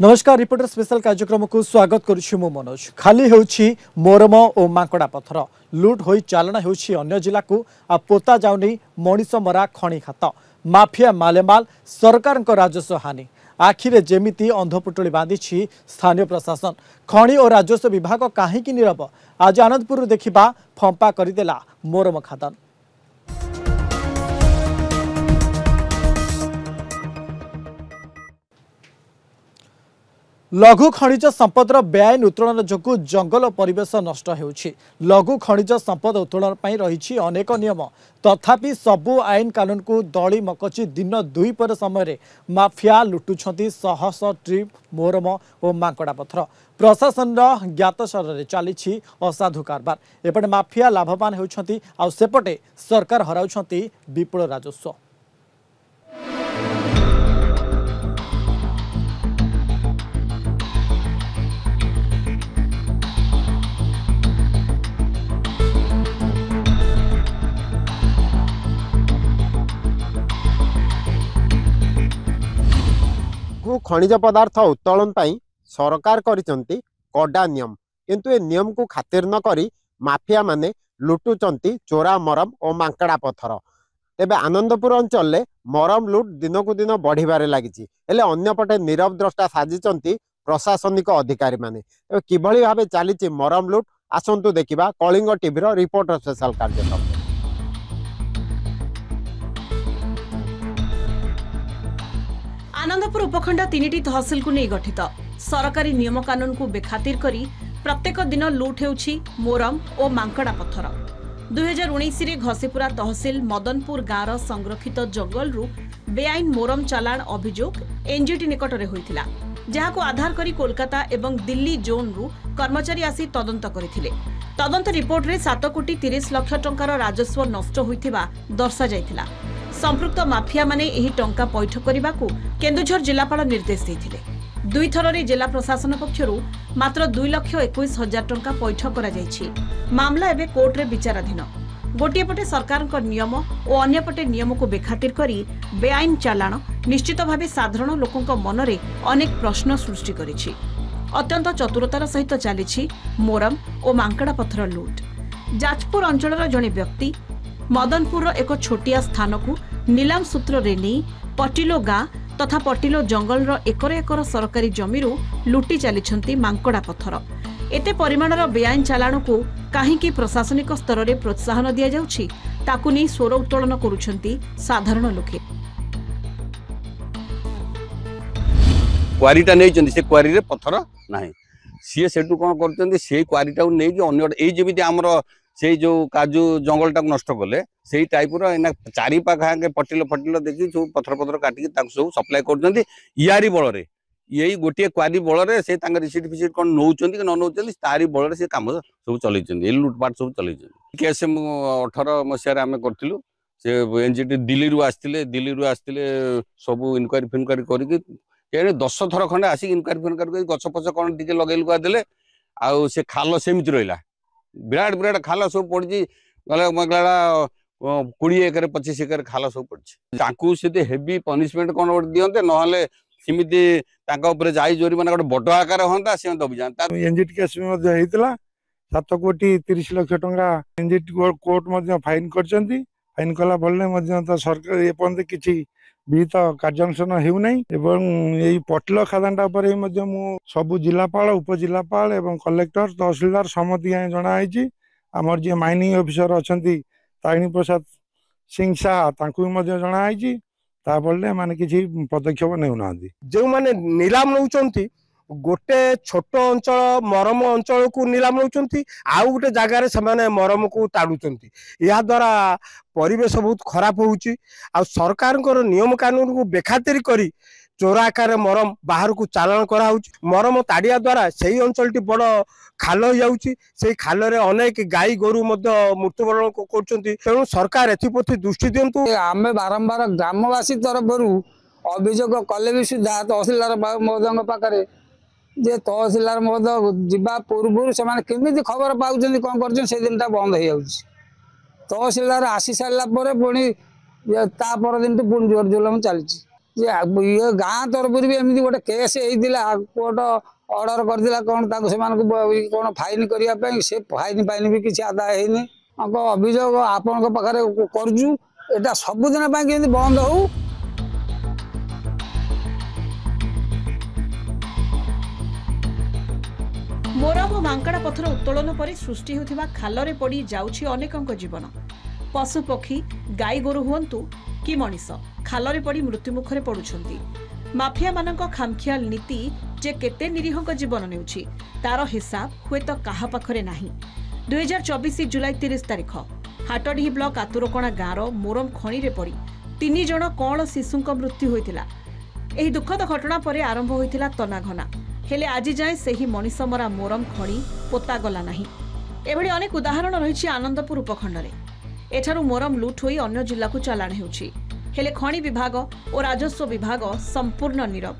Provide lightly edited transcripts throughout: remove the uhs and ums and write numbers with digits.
नमस्कार reporter special कार्यक्रम को स्वागत करुछि मु मनोज। खाली होछि मोरम और मांकड़ा पत्थर लुट होई चालना होछि अन्य जिला को आ पोता जाउनी मनीष मरा खणी खात माफिया मालेमाल सरकार राजस्व हानि आखिरे जेमिति अंधपुटुली बांधी स्थानीय प्रशासन खणी और राजस्व विभाग काहीकि नीरव। आज आनंदपुर देखिबा फंपा करदेला मोरम खादान। लघु खनिज संपदर बेआईन उत्तोलन जो जंगल परिवेश नष्ट होउछि। लघु खनिज संपद उत्तोलन पर रही अनेक नियम तथापि सबु आईन कानून को दली मकची दिन दुई पर समय माफिया लुटुछंती शह शह ट्रिप मोरम और मांकड़ा पत्थर। प्रशासन ज्ञातसार चली असाधु कारबार एपटे माफिया लाभवान होउछंती आ सेपटे सरकार हराउछंती विपुल राजस्व। खनिज पदार्थ उत्तोलन सरकार करिसंती कड़ा नियम किंतु ए नियम को खातिर न करी माफिया माने लुटुचंती चोरा मरम और मांकड़ा पत्थर। तेबे आनंदपुर अंचल में मरम लुट दिन को दिन बढ़िबारे लागिछि हेले अन्यपटे नीरव द्रष्टा साजिचंती प्रशासनिक अधिकारी माने। किभଳି भाबे चलीछि मरम लुट आसंतु देखिबा कलिंग टीवी रिपोर्टर स्पेशल कार्यक्रम। आनंदपुर उपखंड 3टी तहसिल को नहीं गठित सरकारी नियम कानून को बेखातिर करी प्रत्येक दिन लुट हेउछि मोरम और मांकड़ा पत्थर। 2019 रे घसीपुरा तहसिल मदनपुर गाँवर संरक्षित जंगल रु बेआईन मोरम चालाण अभियोग एनजीटी निकट में होइथिला जहाको आधार करी कोलकाता एवं दिल्ली जोन रु कर्मचारी आसी तदंत करथिले। तदंत रिपोर्ट रे 7 कोटी 30 लाख टंकार राजस्व नष्ट होइथिबा दर्शा जाइथिला। संपृक्त माफिया माने एही टंका पैठ करने को केन्दुझर जिलापाल निर्देश देथिले। दुई थर रे जिला प्रशासन पक्षरु मात्र 2,21,000 टंका पैठ करा जायछि। मामला एबे कोर्ट रे विचाराधीन। गोटिए पटे सरकार नियम और अन्य पटे नियम को बेखातिर करी बेआईन चालाण निश्चित भावे साधारण लोकंक मनरे अनेक प्रश्न सृष्टि करिछि। अत्यंत चतुरतार सहित चलीछि मोरम और मांकड़ा पत्थर लुट। जाजपुर अंचलर जणे व्यक्ति मदनपुर एक छोटिया स्थान को नीलाम सूत्र रे नहीं पटिलो गाँ तथा पटिलो जंगल एकर एकर सरकारी जमीरू लुटी चली मांकड़ा पत्थर। एते परिमाणर बेआईन चालाण को काहीकि प्रशासनिक स्तर में प्रोत्साहन दि जाउछि ताकु नहीं स्वर उत्तोलन करुछंती साधारण लोके। क्वारीटा नहीं से क्वारी रे पत्थर नाही सी सेटू कौन कर से क्वारीटा नहीं जमी आमर से जो काजू जंगल टाक नष्ट कले से टाइप चारि पाखे पटिल फटिल देखी सब पथर पथर काटिकी सब सप्लाय कर यारी बल यही गोटे क्वारी बल से रिसीट फिसीट कौन नौ कि न नौ तारी बल से कम सब चल लुटपाट सब चल केस 18 मसीह आम करूँ से एनजीटी दिल्ली आसते सब इनक्वारी फिनक्वारी करके 10 थर खंडे आसिक इनक्वारी फिनक्वारी गछ फच कौन टे लगे लुगा देले आउ से खाल सेमती रहा विराट विराट खाल सब पड़ी गला 20 एकर 25 एकर खाल सब पड़ी से हेवी पनिशमेंट कौन गोटे दिंते ना सेमती जाई जोरीमाना गोटे बड़ आकार हाँ सी दबी जाता। एनजीटी केस 7 कोटी 30 लाख टंका एनजीटी कोर्ट फाइन कर फाइन कला फल सरकार एपर्यंत किसी विहित कार्यानुष्ठान होना यही पटिल खादानटा सबू जिलापाल उपजिलापाल एवं कलेक्टर तहसिलदार सम्मति जनाई आमर जी माइनिंग ऑफिसर अच्छा तारिणी प्रसाद सिंह शाह जनाई माने किसी पदक्षेप नेउना जो माने नीलाम नौचंती गोटे छोट अंचल मरम अंचल को नीलाम नौचंती आउ गोटे जगार से मरम को ताड़ुचंती या द्वारा परिवेश बहुत खराब होउची आ सरकार नियम कानून को बेखातिर करी चोरा आकार मरम बाहर को चालान करा होउची। मरम ताड़िया द्वारा सही अंचलटी बड़ खाल हो जाउची से खाल रे अनेक गाई गोरु मृत्युवरण करछंती तेणु सरकार एथिप्रति दृष्टि दियंतु। आमे बारंबार ग्रामवासी तरफरु अभियोग कले भी सुधा तहसीलदार महोदय पाखरे जे तहसीलदार महोदय जीवा पूर्व से केमी खबर पाउछंती कौन कर से दिनटा बंद हो जाउची तहसीलदार आसी सारा पुणी ता पर दिन पुणी जोर जुलम चलती। जे ये गाँ तरफ भी एमती गोटे केस होता कोर्ट अर्डर करथिला कौन कौन फाइन करने से फाइन फाइन भी किसी आदाय होनी अभियोग आपण पाखे करुचु एटा सबुदिन केमती बंद हो। मोरम और मांकड़ा पत्थर उत्तोलन पर सृष्टि होथिबा खालरे पड़ी जाउछि अनेकंक जीवन। पशु पक्षी गाई गोरु हुअन्तु कि मनीष खालरे पड़ी मृत्युमुखरे पड़ुछन्ति। माफिया मानक खामखियाल नीति जे केते निरीहक जीवन नेउछि तार हिसाब हुए तो काहा पाखरे नाही। 2024 जुलाई 30 तारिख हाटडीही ब्लॉक आतुरकणा गाँव मोरम खणी रे पड़ी 3 जण कौन शिशुक मृत्यु होइतिला। एही दुखद घटना पर आरंभ होइतिला तनाघना हेले आज जाए सेही मनीष मरा मोरम खणी पोता गला नाही। एभଳି अनेक उदाहरण रहिछि आनंदपुर उपखंड रे। एठारु मोरम लुट होई अन्य जिल्ला को चालाण हेउछि हेले खणी विभाग और राजस्व विभाग संपूर्ण नीरव।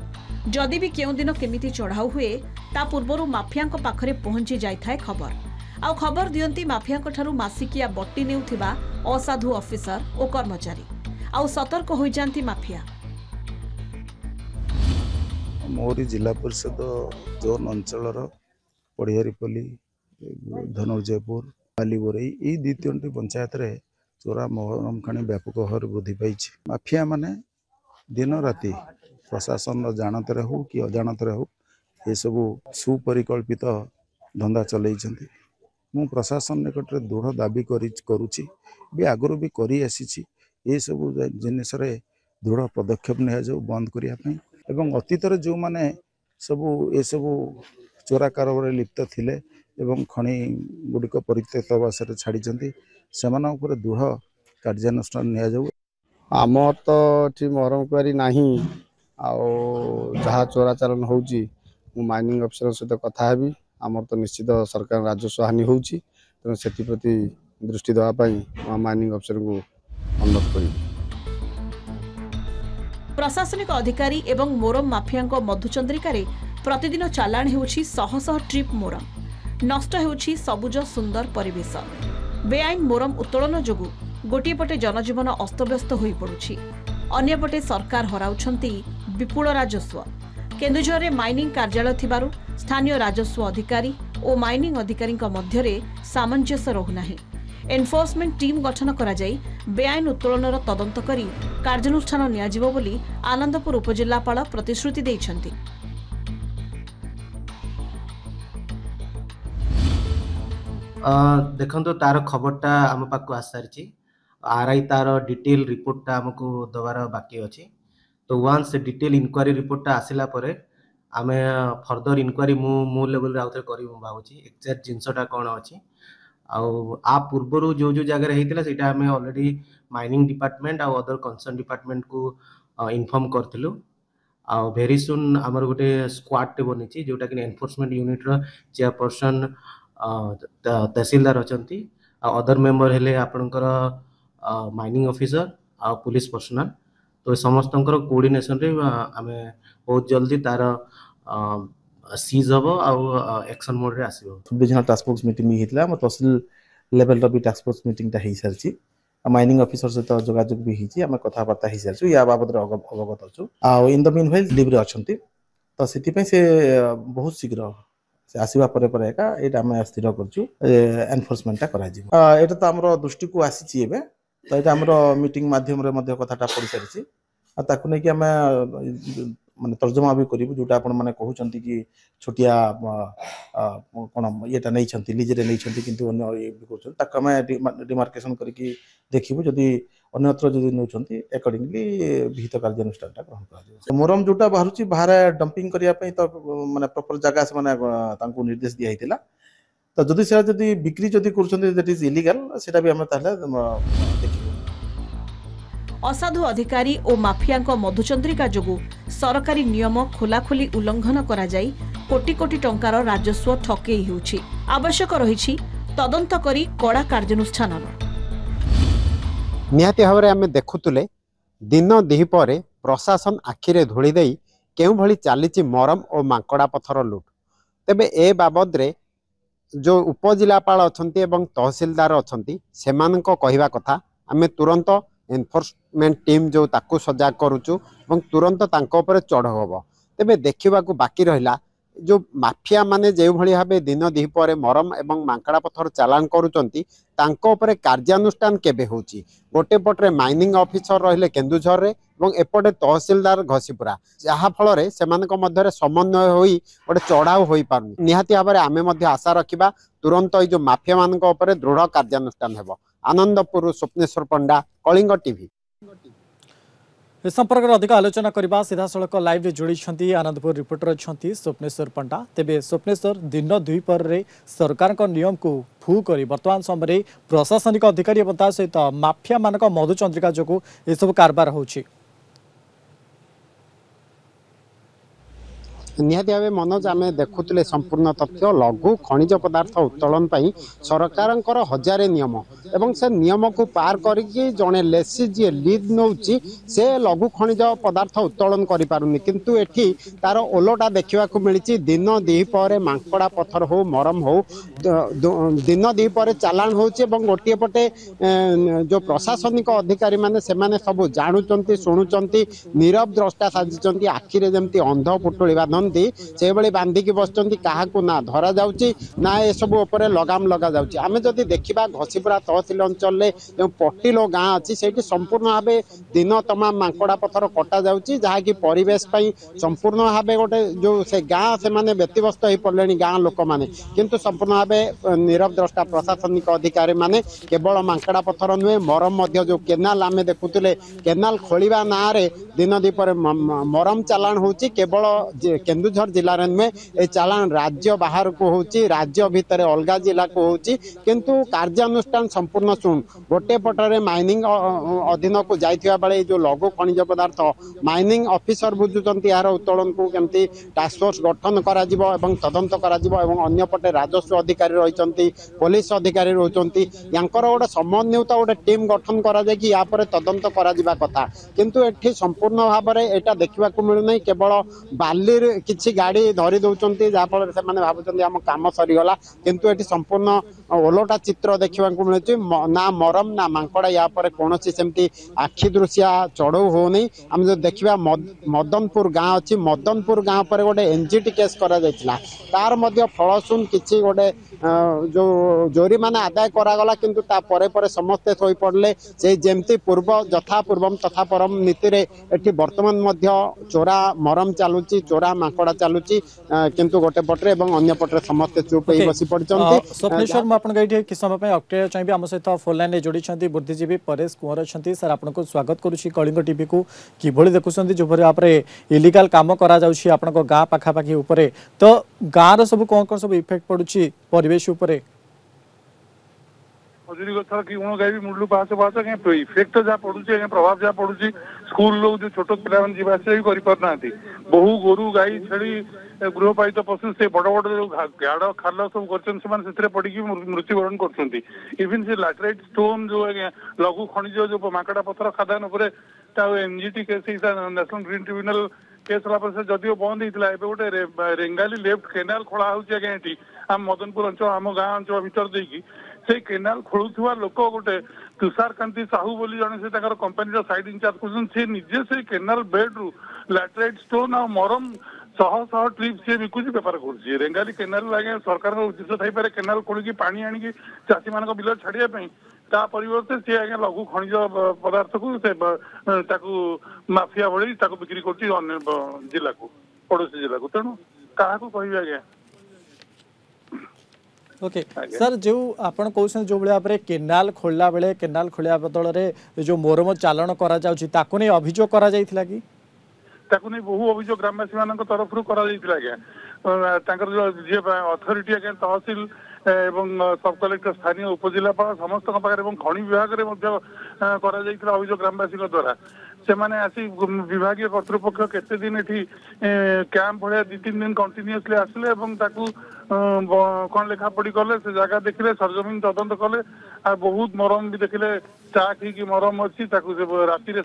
जदि भी केउ दिन केमिति चढ़ाऊ हुए ता पूर्वरु माफियाक पाखरे पहुंची जाइथाय खबर आ खबर दियंती माफियाक ठारु मासिकिया बट्टी नेउथिबा असाधु ऑफिसर और कर्मचारी आ सतर्क होई जानती माफिया। मोरी जिला परिषद जोन अंचल पड़ियारीपल्ली धनुर्जयपुर बालीबोरई ये 2-3 पंचायत रे चोरा मोहरम खाणी व्यापक भाव वृद्धि पाई। माफिया माने दिन राति प्रशासन जानते हो कि अजाणत हो ये सब सुपरिकल्पित धंदा चलई। मु प्रशासन निकट में दृढ़ दाबी करुच्ची भी आगु भी करी आसी ये सब जिनस दृढ़ पदक्षेप नि बंद करने एवं अतीत जो माने सबू ये सबू चोरा कारोबार लिप्त थिले एवं खनि गुड़िक परित्यक्त अवस्था छाड़ी से दृढ़ कार्यानुष्ठान निया जाऊ। आमर तो ठी मोहरम कुआरी नाही जहाँ चोराचालन होउची माइनिंग अफिसर सहित कथा हेबी। आमर तो निश्चित सरकार राजस्व हानि होउची तेणु से प्रति दृष्टि देवाई माइनिंग अफिसर को अनुरोध करी। प्रशासनिक अधिकारी एवं मोरम माफियाଙ୍କ मधुचंद्रिकारे प्रतिदिन चालाण हेउछि शह शह ट्रिप मोरम। नष्ट हेउछि सबुज सुंदर परिवेश। बेआईन मोरम उत्तोलन जोगु गोटे पटे जनजीवन अस्तव्यस्त होई पड़ुछि अन्य पटे सरकार हराउछंती विपुल राजस्व। केन्दुझर रे माइनिंग कार्यालय थिबारु स्थानीय राजस्व अधिकारी और माइनिंग अधिकारी मध्य सामंजस्य रहुनाही। एनफोर्समेंट टीम गठन करा जाई बेआईन उत्तोलनर तदंत करी कार्यानुष्ठान नियाजिबो बोली आनंदपुर उपजिल्लापाल प्रतिश्रुति दैछंती। देखो तार खबरटा आम पाक आस सारी आरआई तार डिटेल रिपोर्टटा आमको दबार बाकी अच्छी तो वन्स डिटेल इनक्वारी रिपोर्टटा आसला परे आमे फर्दर इनक्वारी मु लेवल आउथरे करी भावुची एक्जेक्ट जिनसटा कोन अछि आ पूर्वर जो जो जगह होता है आम ऑलरेडी माइनिंग डिपार्टमेंट आ अदर कंसर्न डिपार्टमेंट को इनफॉर्म करथिलु। आ वेरी सुन आमर गोटे स्क्वाड टे बनी जोटा कि एनफोर्समेंट यूनिट रो चेयरपर्सन तहसीलदार अछंती अदर मेंबर हेले आपनकर माइनिंग ऑफिसर आ पुलिस पर्सनल तो समस्त कोऑर्डिनेशन रे आमे बहुत जल्दी तार सीज हम आ एक्शन मोड रे आसीबो। डिविजनल टास्क फोर्स मीटिंग भी हितला म तहसील लेवल रो भी टास्क फोर्स मीटिंग ता हेई सारची माइनिंग ऑफिसर से तो जोगाजोग भी हिची आमे कथा बार्ता हेई सारछु या बाबद रे अवगत अछु आ in the meanwhile delivery अछंती तो सेति पे से बहुत शीघ्र से आसीबा परे परे का एटा आमे स्थिर करछु एनफोर्समेंट ता करा जिवो। एटा तो हमरो दृष्टि को आसीची एबे तो एटा हमरो मीटिंग माध्यम रे मध्य कथाटा पड़ी सारची आ ताकु नै कि आमे माने तर्जमा भी करिबु जोटा आपण माने कहउचंती कि छोटिया कोन एटा नै छंती लीजरे नै छंती किंतु अन्य ये भी करछन ताक हम डिमार्केशन करिकि देखिबु जदी अन्यत्र जदी नै छंती अकॉर्डिंगली विहित कार्यानुष्ठानटा ग्रहण करा जे। मोरम जोटा बाहरुची बाहर डंपिंग करिया पई तो माने प्रॉपर जगह से माने तांको निर्देश दिया हितिला तो जदी से जदी बिक्री जदी करछंती दैट इज इलीगल सेटा भी हम ताले देखिबु। असाधु अधिकारी और माफियाଙ୍କ मधुचंद्रिका जोगु सरकारी नियम खोलाखोली उल्लंघन करा जाई कोटी कोटी टंकार राजस्व ठकेई हेउछि। आवश्यक रहिछि तदंत करी कड़ा कार्यानुष्ठान। निहाती भाव में आम देखुले दिन दिहीपर प्रशासन आखिरे धूली दे केउ भली चली मरम और मांकड़ा पथर लुट तेबे ए बाबद रे जो उपजिलापाल अच्छा तहसीलदार अच्छा से कहवा कथा आम तुरंत एनफोर्समेंट टीम जो ताकू सजाग करुचु तुरंत तांको ऊपर चढ़ाऊ हम तेबे देखा बाकी रहा जो माफिया माने जो भाई भाव दिन दिपर मरम एवं मांकड़ा पत्थर चालान करुँचे कार्यानुष्ठान केबे होची गोटे पटरे माइनिंग ऑफिसर रहिले केन्दुझर रे एवं एपटे तहसीलदार घसीपुरा जहा फल से मध्य समन्वय होई गोटे चढ़ाऊ हो पार निहाती भाव में आमे मध्य आशा रखा तुरंत जो माफिया मान दृढ़ कार्यानुष्ठान हेबो। आनंदपुर स्वप्नेश्वर पंडा कलिंग टीवी। इस संपर्क में अधिक आलोचना करने सीधा सड़क लाइव जोड़ी आनंदपुर रिपोर्टर अच्छा स्वप्नेश्वर पंडा। तेबे स्वप्नेश्वर दिन द्विपर सरकार नियम को फू कर बर्तमान समय प्रशासनिक अधिकारी सहित माफिया मान मधुचंद्रिका जो यह कारबार होची। निहाती भाव मनोज आम देखुले संपूर्ण तथ्य लघु खनिज पदार्थ उत्तोलन सरकार हजारे नियम एवं से नियम को पार करके जड़े लेसी जी लीज नौ से लघु खनिज पदार्थ उत्तोलन करें किंतु एठी तार ओलटा देखा मिली दिन दिपर मांकड़ा पत्थर हो मरम हो दिन दिपर चालान हो गोटे पटे जो प्रशासनिक अधिकारी माने सेमाने सब जानुचंती शुणुचंती नीरव द्रष्टा साजिचंती आखिरे जमती अंध पुटुली बांधन से भाई बांधिकी बसुँच क्या ना धरा जाऊँगी ना ये सब लगाम लगा जाऊँगी। आम जदि देखा घसीपुरा तहसिल अंचल जो पटिलो गाँ अच्छी से संपूर्ण भाव दिन तमाम मांकड़ा पत्थर कटा जाऊँगी जहाँकि परिवेश संपूर्ण भाव गोटे जो से गाँ से माने व्यतिव्यस्त हो पड़े गाँ लोक मैंने किंतु संपूर्ण भाव नीरव द्रष्टा प्रशासनिक अधिकारी माने केवल मांकड़ा पत्थर नुहे मरम जो केनाल आम देखुले केनाल खोलिबा ना दिन दीपर मरम चालान होची केवल केन्दुझर जिले में नुहे ये चालान राज्य बाहर को होची राज्य भितर अलग जिला को होची किंतु कार्यानुष्ठान संपूर्ण शून गोटे पटरे माइनिंग अधीन को जाइथिबा बेले जो लघु खनिज पदार्थ माइनिंग ऑफिसर बुझुचंती यार उत्तोलन को केमती टास्क फोर्स गठन करा जिवो एवं तदंत करा जिवो एवं अन्य पटे राजस्व अधिकारी रहिचंती पुलिस अधिकारी रहउचंती यांकर गोटे समन्वित गोटे टीम गठन करा जाय कि या पर तदंत करा जिबा कथा किंतु एठी संपूर्ण भाव में एटा देखा मिलू नहीं केवल बाली किसी गाड़ी धरी दौरान जहाँफल से भावुं आम कम सरीगला किंतु ये संपूर्ण ओलटा चित्र देखा मिलूँ ना मरम ना मांकड़ा या कौन सेमती आखि दृश्या चढ़ऊ होनी आम जो देखा मदनपुर गाँ अच्छी मदनपुर गाँ पर गोटे एनजीटी केस तार फलशून किसी गोटे जो जोरीमाना आदाय करागला किंतु तापर समस्ते शोई पड़े से जमती पूर्व यथा पूर्वम तथा परम नीति रे वर्तमान चोरा मरम चलुची चोरा मांकड़ा चलुची किंतु गोटे पटरे अन्य पटरे समस्ते चुप बसी पड़ते। स्वप्नेश्वर मुझे कि समय अटक चाहिए आम सहित फोन लाइन जोड़ी बुद्धिजीवी परेश कुंवर अच्छा सर आपको स्वागत करुच्ची कलिंग टीवी को किभली देखुं जो भाव इलिगाल कम करा गाँ पाखापाखि तो गाँव सब कौन कौन सब इफेक्ट पड़ुची परिवेश उपरे मजुरी कथा कि गाई मुंडू पाँच पाँच इफेक्ट जहाँ पड़ुची प्रभाव जहाँ पड़ुची स्कूल लोग जो छोट पिला जावास भी करना बहु गोरु गाई छेली गृहपालित पशु से बड़ बड़ जो गाड़ खाल सब कर पड़ी मृत्युवरण कर इवन से लैटेराइट स्टोन जो लघु खनिज जो मांकड़ा पत्थर खादान NGT case national green tribunal case से जदिव बंद होता है गोटे रेंगाली लेफ्ट केनाल खोला होगी आम मदनपुर अंचल आम गाँ अंचल भर देखिए से केनाल खोलुवा लोक गोटे तुषार कांति साहू बोली जने से कंपनी साइड इंचार्ज कर निजे से केनाल बेड रु लैटेराइट स्टोन आ मरम शह शह ट्रिप सी बिकुची बेपार कर रेंगाली केनाल आगे सरकार उद्देश्य थी केनाल खोलिकी पानी आनिकी चाषी मान बिल छाड़ियापाई ता परिवर्ते सी आगे लघु खनिज पदार्थ को माफिया भली बिक्री कर जिला को पड़ोसी जिला को तेणु क्या कह आज्ञा ओके सर जो आपन कहते जो भाव में केनाल खोलला बेले केनाल खोलिया बदल में जो मोरम चालन करा जाउची ताकू नहीं अभियोग करा जाइथिला कि ताकू नहीं बहु अभियोग ग्रामवासी मान तरफ करा जो जी अथॉरिटी आगे तहसिल एवं सब कलेक्टर स्थानीय उपजिलापाल समस्त खनि विभाग में अभियोग ग्रामवासी द्वारा से माने आसी विभागीय कर्तृपक्ष केते दिन एठी कैंप भलिया 2-3 दिन कंटिन्यूअसली आसले एवं ताकू कौन लेखा पढ़ी कले से जगह देखले सरजमीन तदंत कले आ बहुत मरम भी देखले चाक ही मरम अच्छी राति से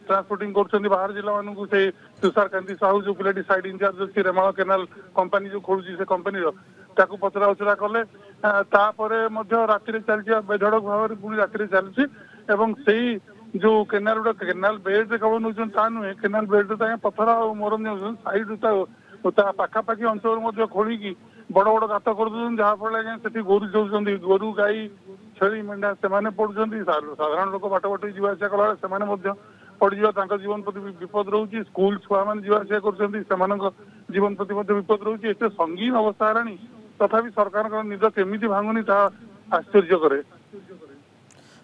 ट्रांसपोर्टिंग कर बाहर जिला मानू से तुषार कांति साहू जो पिलाटी साइड इंचार्ज अच्छी रेमाल केनाल कंपनी जो खोलुची से कंपनी ताकू पचरा उचरा कले राति चलती बेधड़क भाव में पुणी राति चलती एवं से जो केनाल गुड़ा केनाल बेड केवल नौ ता नुहे केनाल बेड पथर आ मोरम नौ साइड पाखापाखि अंचल खोलिकी बड़ बड़ गात कर जहाँफल से गोरु जाऊँ गोरु गाई छेली मेढ़ा से पड़ुंट साधारण लोक बाट बाट जावास कला से पड़जा जीवन प्रति विपद रोचे स्कूल छुआ मैंने जावास कर जीवन प्रति विपद रोचे एत संगीन अवस्था है तथा सरकार निज केमी भांगुनी आश्चर्य करे।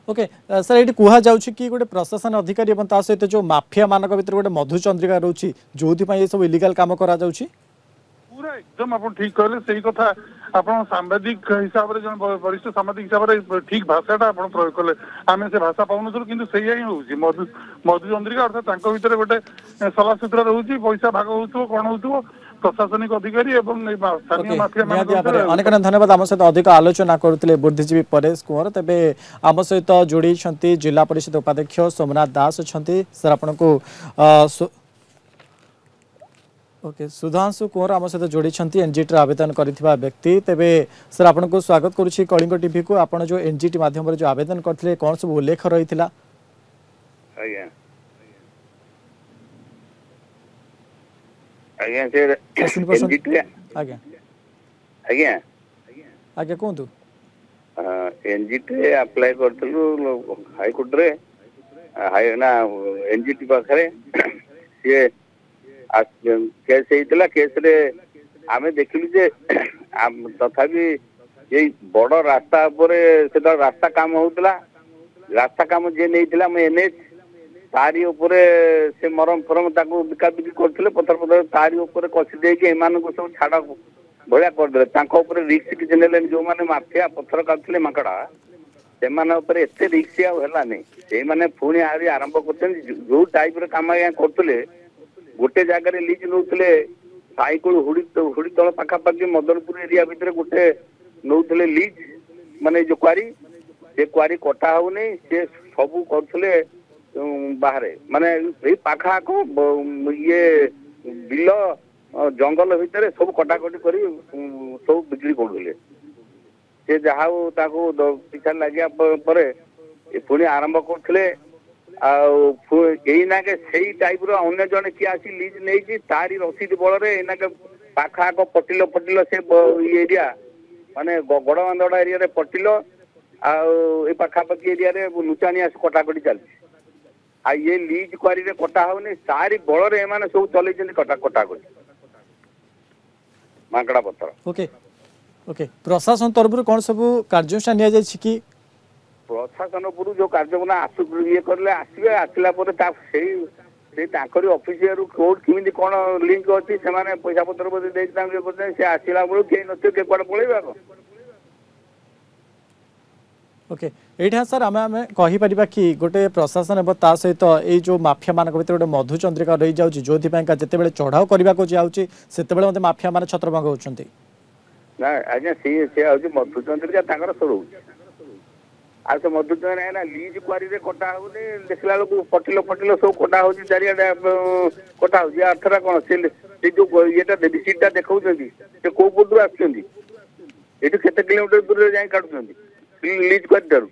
ओके सर ये कह जाऊँ कि गोटे प्रशासन अधिकारी और ता सहित जो माफिया मान भर गोटे मधुचंद्रिका रोचे जो ये सब इलिगाल कम करा पूरा एकदम आप ठीक कहले सही कथा आप सांबादिक हिसाब से जो वरिष्ठ सांबादिक हिसाब से ठीक भाषाटा आप प्रयोग कले आम से भाषा पाऊन कि सैया ही हूँ मधुचंद्रिका अर्थात भर गोटे सला सूत्र रोचे पैसा भाग हो कौन हो प्रशासनिक अधिकारी स्थानीय माफिया अनेक धन्यवाद आम सहित अधिक आलोचना करुले बुद्धिजीवी परेश कुंवर तेबे आम सहित जोड़ी जिला परिषद उपाध्यक्ष सोमनाथ दास अच्छा सर आपण को ओके सुधांशु कुंवर आम सहित जोड़ी एनजीटी आवेदन करथिबा व्यक्ति तेबे सर आपण को स्वागत करुछि कलिंग टीवी को आपण जो एनजीटी माध्यम जो आवेदन करथिले कोन सब उल्लेख रहिथिला आज्ञा आज्ञा सर एनजीटी आज्ञा आज्ञा आज्ञा कोंतु एनजीटी अप्लाई करथलु हाई कोर्ट रे हाई ना एनजीटी पाखरे से केस होता केस रे आम देखिलु जे तथापि ये बड़ रास्ता से रास्ता काम होता रास्ता काम जे नहीं एनएच तारी उपरे से मरम फरम बिकाबिकी करते पथर पथर तारी उपरे कसी देके एमान को सब छाड़ भाया करदे रिक्स किसी ने जो मैंने माफिया पथर काटुले माकड़ा से एत रिक्स आनी से पुणी आहरी आरंभ कर जो टाइप कम करते गोटे जगार लिज नौले साइकुल हुड़ी तल पाखापाखि मदनपुर एरिया भितर गोटे नौले लिज माने जो क्वारी से क्वारी कटा होनी से सब करते बाहर माने पाखा को ये बिल जंगल भितर सब कटाकटी कर सब बिक्री करुले से जहा पिछा लगे पुणी आरंभ करते आईना के सही टाइप अन्य जन किए आसी लिज नहीं तारी रसीद बल पाखा पटिल फटिल से एरिया माने गड़बांधड़ा एरिया पटिल आ पाखापाखि एरिया लुचाणी आस कटाकटी चलती आ ये लीज क्वारी रे कटा होनी सारी बल एम सब चल कटाकटी मांकड़ा पत्थर ओके ओके प्रशासन तरफ कौन सब कार्यानुष्ठान निया जाय कि प्रशासन पुरु जो कार्यक्रम आसु ये करले आसीबे आसिला परे ता से ताकरी ऑफिसर कोड किमिति कोन लिंक अछि से माने पैसा पत्र बदे दे तांगे बदे से आसिला बरु के नते के कोड पळेबा को ओके एठा सर आमे कहि परिबा कि गोटे प्रशासन एवं ता सहित ए जो माफिया मान भीतर गोटे मधुचंद्रिका रही जाउची जोथि ପାଇଁ का जते बेले चढ़ाव करबा को जाउची सेते बेले मते माफिया मान छत्रभंग होचंती ना आज्ञा से आउची मधुचंद्रिका तांकर सरो आ से मधुचंद्रिका ना लीज क्वारी रे कटा होने देखला लोग पटिल फटिल सब कटा होची चारिया कटा होची अर्थरा कोन से जो येटा रिसीटटा देखाउचंती से को पुदु आछंती एटु केते किलोमीटर दूर रे जाई काटुचंती लीज क्वारी दारू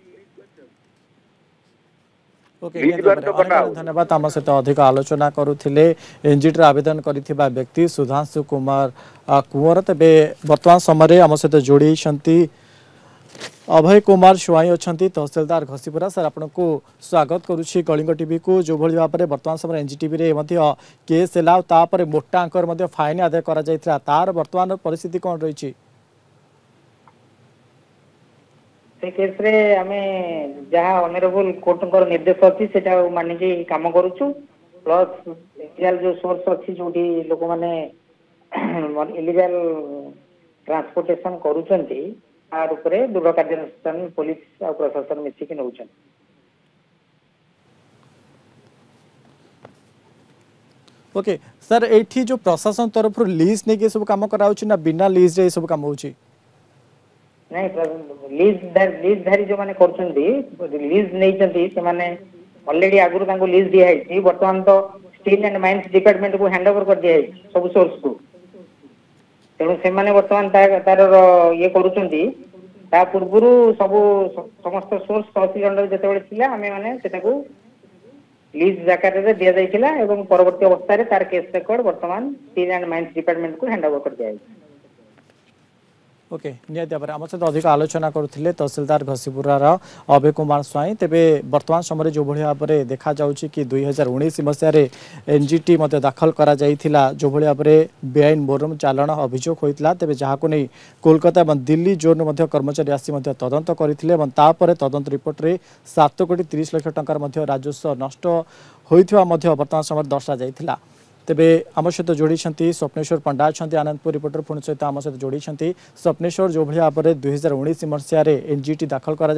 धन्यवाद आम सहित अधिक आलोचना करुले एनजीटी आवेदन करथिबा व्यक्ति सुधांशु कुमार कुंवर तेबे वर्तमान समय आम सहित जोड़ी अभय कुमार स्वाई अच्छा तहसिलदार घसीपुरा सर आपन को स्वागत करुच्ची कलिंग टीवी को जो भाई भाव में वर्तमान समय एनजीटीवी केस है मोटा अंकर फाइन आदाय करा तार वर्तमान परिस्थिति कौन रही से केस रे आमे जहाँ ऑनरेबल कोर्ट निर्देश अच्छी से मानिकी काम करुचु प्लस इलीगल जो सोर्स अच्छी जो लोक मैंने इलीगल ट्रांसपोर्टेशन करुचंती तार उपरे दृढ़ कार्यानुष्ठान पुलिस और प्रशासन मिसिकी नौचन ओके सर एठी जो प्रशासन तरफ लीज नहीं के सब काम कराउची ना बिना लीज रे सब काम होची नहीं लीज धारी जो माने करछंती लीज नैचंती से माने ऑलरेडी आगुरु तांको लीज दिया है वर्तमान तो स्टील एंड माइंस डिपार्टमेंट को हैंड ओवर कर दिया है सब सोर्स को तेणु से माने वर्तमान तार ये करूचंती ता पूर्वरु सब समस्त सोर्स तहसील अंडर जते बेले थिला हमें माने सेटा को लीज आकार दिया जाइथिला एवं परवर्ती अवस्था रे तार केस रेकर्ड वर्तमान स्टील एंड माइंस डिपार्टमेंट को हैंड ओवर कर दिया जाय। ओके निहाती भाव आम सहित अधिक आलोचना करुले तहसिलदार घसीपुरार अभय कुमार स्वाई तेबे वर्तमान समय जो भाव में देखा जाउछि कि 2019 मसीह एनजीटी दाखल करा जाइथिला जो भाव में बेआईन मोरम चालाण अभियोग होता तेबे जहाको नहीं कोलकाता और दिल्ली जोन मध्य कर्मचारी आसी तदंत करथिले एवं तापर तदंत रिपोर्ट रे 7 कोटी 30 लाख टंकार राजस्व नष्ट होइथिबा वर्तमान समय दर्शा जाइथिला। तेबे आम सहित जोड़ी स्वप्नेश्वर पंडा अच्छा आनंदपुर रिपोर्टर पुणी सहित आम सहित जोड़ी स्वप्नेश्वर जो भाव में 2019 मसीह एनजीटी दाखल कर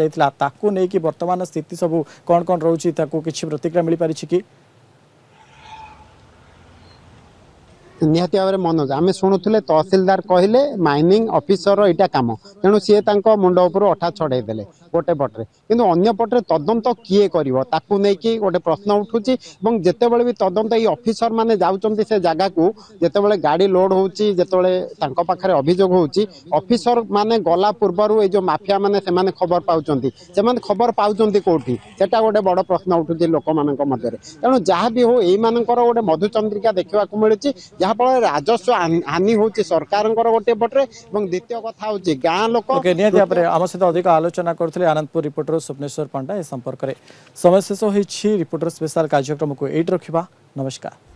वर्तमान स्थिति सब कौन कौन रोचे किसी प्रतिक्रिया मिल पारी कि निहाती भाव में मनोज आम शुणुले तहसिलदार कहले माइनिंग ऑफिसर यहाँ कम तेणु सी मुंड उपर अठा छड़े देले गोटे पटे किंतु अन्य पटे तदंत किए करू नहीं गोटे प्रश्न उठुची जितेबाला भी तदंत ये ऑफिसर माने जाउचंती से जगह को जितेबाला गाड़ी लोड होची जितेबाला पाखे अभियोग होची ऑफिसर माने गला पूर्वर जो माफिया माने से खबर पाउचंती से खबर पाउचंती कोठी सेटा गोटे बड़ प्रश्न उठुची लोक मानक मध्य तेणु जहाँ भी हो यही मानकर गोटे मधुचंद्रिका देखा मिली जहाँफल राजस्व हानि होची सरकार गोटे पटे द्वितीय कथा होची गाँ लोक आम सहित अधिक आलोचना करते आनंदपुर रिपोर्टर स्वप्नेश्वर पंडा ए संपर्क में समय शेष हो रिपोर्टर स्पेशल कार्यक्रम को एट रखा। नमस्कार।